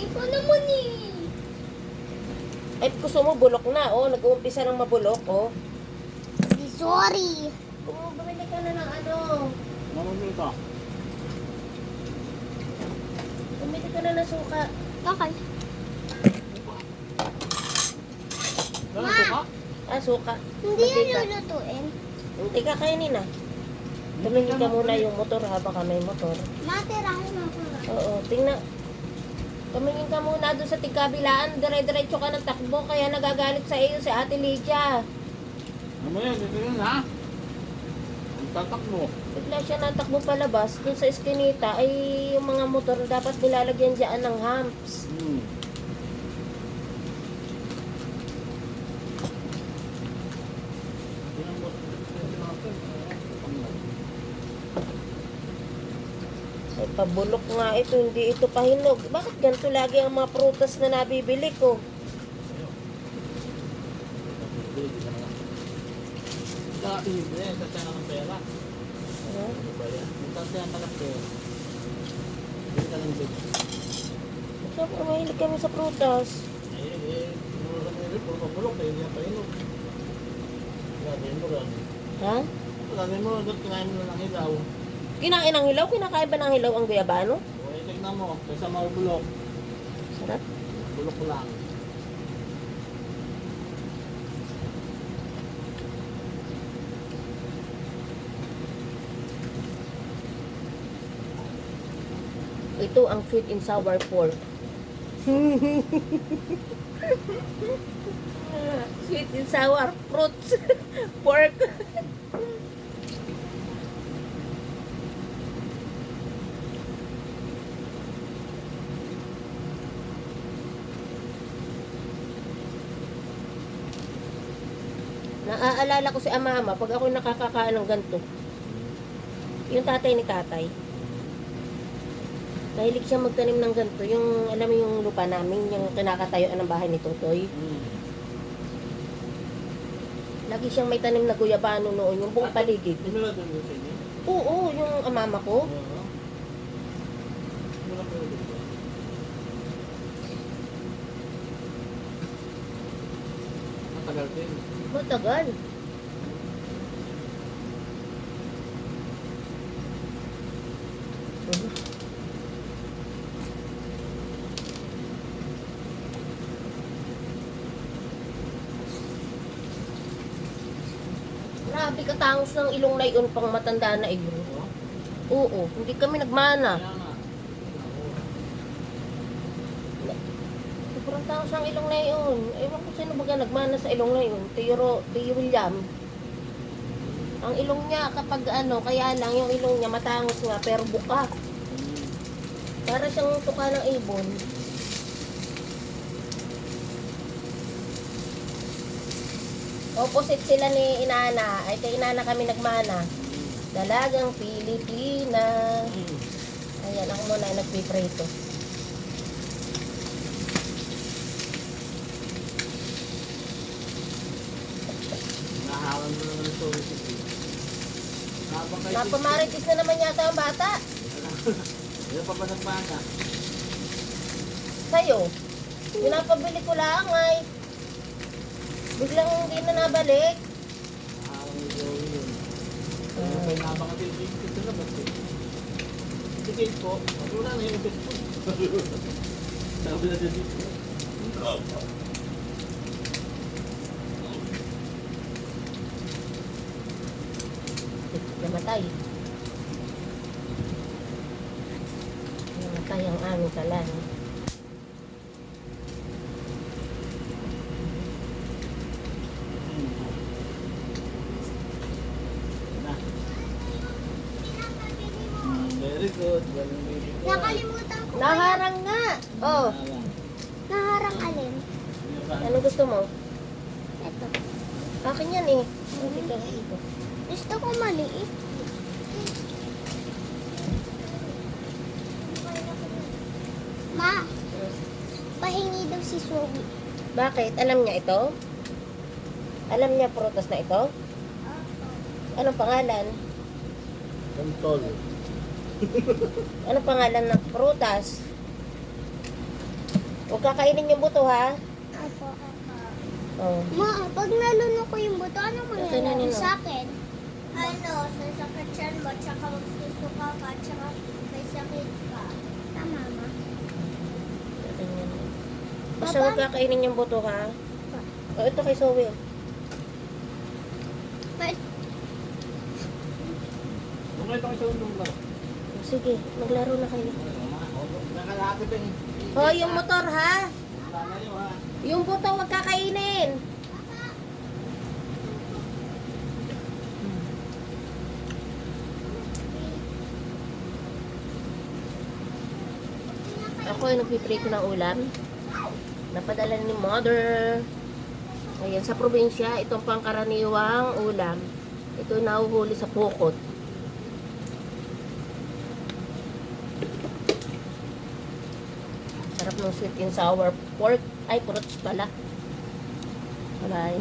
Hindi pa naman eh. Ay, gusto mo bulok na, oh. Nag-uumpisa ng mabulok, oh. Sorry. Kung bumili ka na ng ano, Mamamili ka. bumili ka na ng suka. Okay. Ganun ka? Ah, suka. Hindi yan Mantika. lulutuin. Hindi ka kainin na. Tumingin ka muna yung motor habang ka may motor. Matirahin ako na. Oo, tingnan. Tumingin ka muna doon sa tigkabilaan. Dire-diretso ka ng takbo. Kaya nagagalit sa iyo si Ate Lydia. Mamaya, titignan ha. Ang tatak mo. Bigla siya natakbo palabas. Doon sa eskinita ay yung mga motor dapat nilalagyan dyan ng humps. Ay, pabulok nga ito. Hindi ito pahinog. Bakit ganito lagi ang mga prutas na nabibili ko? Dati, tatya na ng pera. Ano? Ano ba yan? Tatya na ng pera. Hindi ka lang din. Siyempre, mahilig kami sa prutas. Puro kami rin, puro mabulok, kaya hindi na painog. Gagawin mo lang. Ha? Gagawin mo lang, kinain mo lang ng hilaw. Kinain ng hilaw? Kinakain ba ng hilaw ang guyabano? O, tignan mo, kaysa mabulok, Sarap. bulok ko lang. Ito ang sweet and sour pork. Sweet and sour fruits. Pork. Naaalala ko si Amama pag ako'y nakakakain ng ganito. Yung tatay ni tatay. Mahilig siya magtanim ng ganito. Yung, alam mo yung lupa namin, yung kinakatayuan ng bahay ni Totoy. Lagi siyang may tanim na guyabano noon, yung buong paligid. Hindi mo lang doon sa inyo? Oo, yung amama ko. Oo. Wala pa ulit ba? Matagal din. Matagal. Grabe katangos ng ilong na yun pang matanda na ilong. Oo. Oo, hindi kami nagmana. Kaya nga. Sobrang tangos ng ilong na yun. Ewan ko sino baga nagmana sa ilong na yun. Tiyo William. Ang ilong niya kapag ano, kaya lang yung ilong niya matangos nga pero buka. Para siyang tuka ng ibon. Opposite sila ni Inana. Ay kay Inana kami nagmana. Dalagang Pilipina. Ayan, ako muna ay nagpiprito. Nahawan mo naman ito. Napamaritis na naman yata ang bata. Ano pa ba nagmana? Sa'yo. Pinapabili ko lang ay. Biglang hindi na nabalik. Nahawan mo Joey yun. Kaya pa yung napakatil dito na ba't eh. Tikit ko, wala na yung ibig ko. Sabi na dyan dito. Namatay. Namatay ang aming kalan. Na. Very good. Walang baby ko. Nakalimutan ko. Naharang nga. Oh, Naharang alin? ano gusto mo? Ito. Akin yan eh. Dito, dito. Gusto ko maliit. Ma, pahingi daw si Zoe. Bakit? Alam niya ito? Alam niya prutas na ito? Anong pangalan? Kontol. Anong pangalan ng prutas? Huwag kakainin yung buto, ha? Opo. Oh. Ma, pag nalunok ko yung buto, ano mangyayari Kakainin mo. sa akin? Ano, sasakit siya mo, tsaka magsusuka ka, tsaka may sakit ka. Tama, ma. Ganyan. Basta huwag kakainin yung buto, ha? Oh, ito kay Zoe. Kung ito kasi undong ba? Sige, maglaro na kayo. Nakalapit din. Oh, yung motor, ha? Wala na yun ha. Yung buto, huwag kakainin. Ako ay nagpiprito ng ulam. Napadala ni mother. Ayan, sa probinsya, itong pangkaraniwang ulam. Ito nahuhuli sa pukot. Sarap ng sweet and sour pork. Ay, purots pala. Alay.